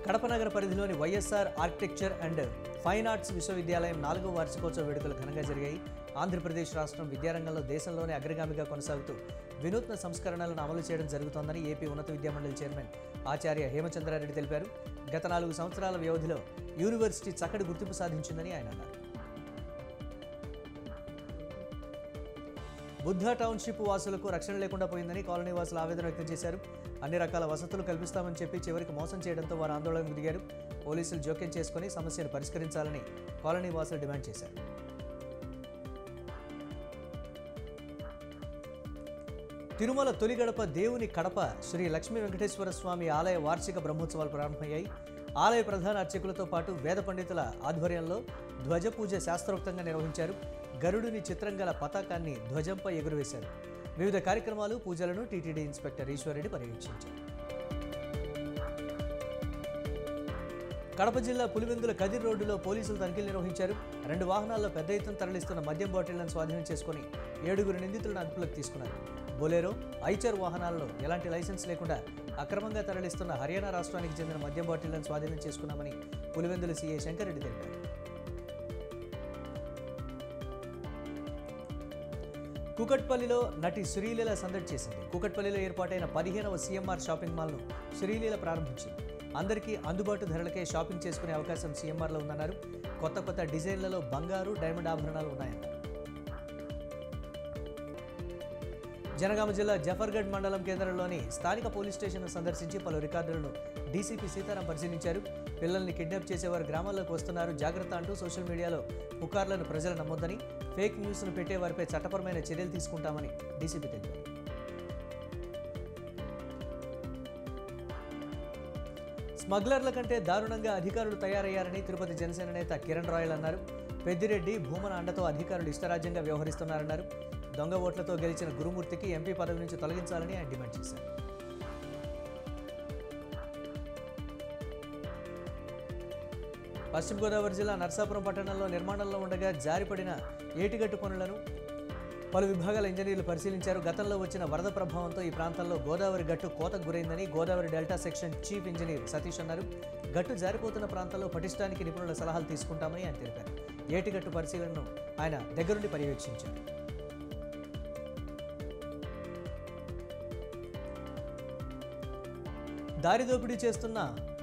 కడప నగర పరిధిలోని YSR architecture and fine arts విశ్వవిద్యాలయం 4వ వార్షికోత్సవ వేడుకలు ఘనంగా జరిగాయి. ఆంధ్రప్రదేశ్ రాష్ట్రం విద్యారంగంలో దేశంలోనే అగ్రగామిగా కొనసాగుతూ వినూత్న సంస్కరణలను అమలు చేయడం జరుగుతోందని ఏపీ ఉన్నత విద్యామండలి చైర్మన్ ఆచార్య హేమచంద్రారెడ్డి తెలిపారు. గత 4 సంవత్సరాల వ్యవధిలో యూనివర్సిటీ చక్కటి గుర్తింపు సాధించిందని ఆయన అన్నారు. బుద్ధ టౌన్షిప్ వాసులకు రక్షణ లేకుండా పోయిందని కాలనీ వాసులు ఆవేదన వ్యక్తం చేశారు. అన్ని రకాల వసతులు కల్పిస్తామని చెప్పి చివరికి మోసం చేయడంతో వారు ఆందోళనకు దిగారు. పోలీసులు జోక్యం చేసుకుని సమస్యను పరిష్కరించాలని కాలనీ వాసులు డిమాండ్ చేశారు. తిరుమల తొలి గడప దేవుని కడప శ్రీ లక్ష్మీ వెంకటేశ్వర స్వామి ఆలయ వార్షిక బ్రహ్మోత్సవాలు ప్రారంభమయ్యాయి. ఆలయ ప్రధాన అర్చకులతో పాటు వేద పండితుల ఆధ్వర్యంలో ధ్వజ పూజ శాస్త్రోక్తంగా నిర్వహించారు. గరుడుని చిత్రం గల పతాకాన్ని ధ్వజంపై ఎగురవేశారు. వివిధ కార్యక్రమాలు పూజలను టీటీడీ ఇన్స్పెక్టర్ ఈశ్వర్రెడ్డి పర్యవేక్షించారు. కడప జిల్లా పులివెందుల కదిర్ రోడ్డులో పోలీసులు తనిఖీలు నిర్వహించారు. 2 వాహనాల్లో పెద్ద ఎత్తున తరలిస్తున్న మద్యం బాటిళ్లను స్వాధీనం చేసుకుని 7 నిందితులను అదుపులోకి తీసుకున్నారు. బొలెరో, ఐచర్ వాహనాల్లో ఎలాంటి లైసెన్స్ లేకుండా అక్రమంగా తరలిస్తున్న హర్యానా రాష్ట్రానికి చెందిన మద్యం బాటిళ్లను స్వాధీనం చేసుకున్నామని పులివెందుల సీఐ శంకర్రెడ్డి తెలిపారు. కూకట్పల్లిలో నటి శ్రీలీల సందడి చేసింది. కూకట్పల్లిలో ఏర్పాటైన 15వ సీఎంఆర్ షాపింగ్ మాల్ను శ్రీలీల ప్రారంభించింది. అందరికీ అందుబాటు ధరలకే షాపింగ్ చేసుకునే అవకాశం సీఎంఆర్లో ఉందన్నారు. కొత్త డిజైన్లలో బంగారు, డైమండ్ ఆభరణాలు ఉన్నాయన్నారు. జనగామ జిల్లా జఫర్గఢ్ మండలం కేంద్రంలోని స్థానిక పోలీస్ స్టేషన్ను సందర్శించి పలు రికార్డులను డీసీపీ సీతారాం పరిశీలించారు. పిల్లల్ని కిడ్నాప్ చేసేవారు గ్రామాల్లోకి వస్తున్నారు, జాగ్రత్త అంటూ సోషల్ మీడియాలో పుకార్లను ప్రజలు నమ్మొద్దని, ఫేక్ న్యూస్ను పెట్టేవారిపై చట్టపరమైన చర్యలు తీసుకుంటామని డీసీపీ తెలిపారు. స్మగ్లర్ల కంటే దారుణంగా అధికారులు తయారయ్యారని తిరుపతి జనసేన నేత కిరణ్ రాయల్ అన్నారు. పెద్దిరెడ్డి, భూమన అండతో అధికారులు ఇష్టరాజ్యంగా వ్యవహరిస్తున్నారన్నారు. దొంగ ఓట్లతో గెలిచిన గురుమూర్తికి ఎంపీ పదవి నుంచి తొలగించాలని ఆయన డిమాండ్ చేశారు. పశ్చిమ గోదావరి జిల్లా నర్సాపురం పట్టణంలో నిర్మాణంలో ఉండగా జారిపడిన ఏటిగట్టు పనులను పలు విభాగాల ఇంజనీర్లు పరిశీలించారు. గతంలో వచ్చిన వరద ప్రభావంతో ఈ ప్రాంతంలో గోదావరి గట్టు కోతకు గురైందని Godavari delta section chief engineer Satish అన్నారు. గట్టు జారిపోతున్న ప్రాంతంలో పటిష్టానికి నిపుణుల సలహాలు తీసుకుంటామని ఆయన తెలిపారు. ఏటిగట్టు పరిశీలనను ఆయన దగ్గరుండి పర్యవేక్షించారు. దారిదోపిడీ చేస్తున్న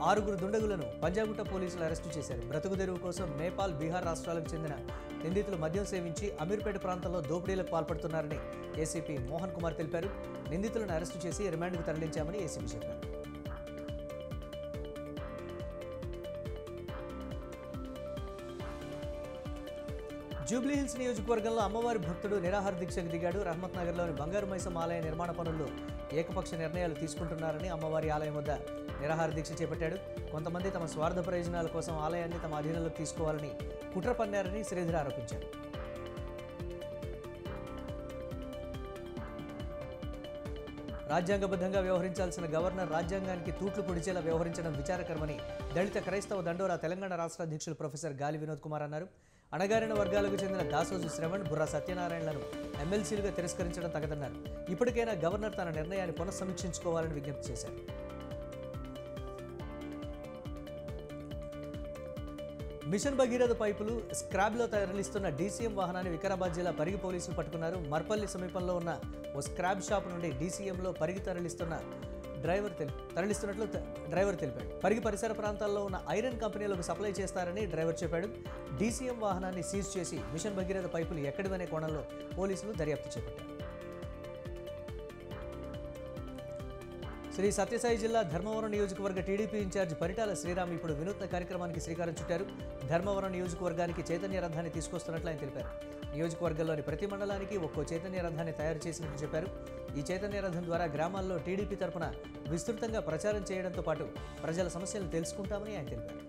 6 దుండగులను పంజాగుట్ట పోలీసులు అరెస్టు చేశారు. బ్రతుకు తెరువు కోసం నేపాల్, బీహార్ రాష్ట్రాలకు చెందిన నిందితులు మద్యం సేవించి అమీర్పేట ప్రాంతంలో దోపిడీలకు పాల్పడుతున్నారని ఏసీపీ మోహన్ కుమార్ తెలిపారు. నిందితులను అరెస్టు చేసి రిమాండ్కు తరలించామని ఏసీపీ చెప్పారు. జూబ్లీహిల్స్ నియోజకవర్గంలో అమ్మవారి భక్తుడు నిరాహార దీక్షకు దిగాడు. రహమత్ నగర్లోని బంగారు మైసమ్మ ఆలయ నిర్మాణ పనుల్లో ఏకపక్ష నిర్ణయాలు తీసుకుంటున్నారని అమ్మవారి ఆలయం వద్ద నిరాహార దీక్ష చేపట్టాడు. కొంతమంది తమ స్వార్థ ప్రయోజనాల కోసం ఆలయాన్ని తమ అధీనంలోకి తీసుకోవాలని కుట్ర పన్నారని శ్రీధర్ ఆరోపించారు. రాజ్యాంగబద్ధంగా వ్యవహరించాల్సిన గవర్నర్ రాజ్యాంగానికి తూట్లు పొడిచేలా వ్యవహరించడం విచారకరమని దళిత క్రైస్తవ దండోరా తెలంగాణ రాష్ట్ర అధ్యక్షులు ప్రొఫెసర్ గాలి వినోద్ కుమార్ అన్నారు. అణగారిన వర్గాలకు చెందిన దాసోజు శ్రవణ్, బుర్రా సత్యనారాయణలను ఎమ్మెల్సీలుగా తిరస్కరించడం తగదన్నారు. ఇప్పటికైనా గవర్నర్ తన నిర్ణయాన్ని పునఃసమీక్షించుకోవాలని విజ్ఞప్తి చేశారు. మిషన్ భగీరథ పైపులు స్క్రాబ్లో తరలిస్తున్న డీసీఎం వాహనాన్ని వికారాబాద్ జిల్లా పరిగి పోలీసులు పట్టుకున్నారు. మర్పల్లి సమీపంలో ఉన్న ఓ స్క్రాబ్ షాప్ నుండి డీసీఎంలో పరిగి తరలిస్తున్నట్లు డ్రైవర్ తెలిపాడు. పరిగి పరిసర ప్రాంతాల్లో ఉన్న ఐరన్ కంపెనీలకు సప్లై చేస్తారని డ్రైవర్ చెప్పాడు. డీసీఎం వాహనాన్ని సీజ్ చేసి మిషన్ భగీరథ పైపులు ఎక్కడివనే కోణంలో పోలీసులు దర్యాప్తు చేపట్టారు. శ్రీ సత్యసాయి జిల్లా ధర్మవరం నియోజకవర్గ టీడీపీ ఇన్ఛార్జ్ పరిటాల శ్రీరామ్ ఇప్పుడు వినూత్న కార్యక్రమానికి శ్రీకారం చుట్టారు. ధర్మవరం నియోజకవర్గానికి చైతన్య రథాన్ని తీసుకొస్తున్నట్లు ఆయన తెలిపారు. నియోజకవర్గంలోని ప్రతి మండలానికి ఒక్కో చైతన్య రథాన్ని తయారు చేసినట్లు చెప్పారు. ఈ చైతన్య రథం ద్వారా గ్రామాల్లో టీడీపీ తరపున విస్తృతంగా ప్రచారం చేయడంతో పాటు ప్రజల సమస్యలను తెలుసుకుంటామని ఆయన తెలిపారు.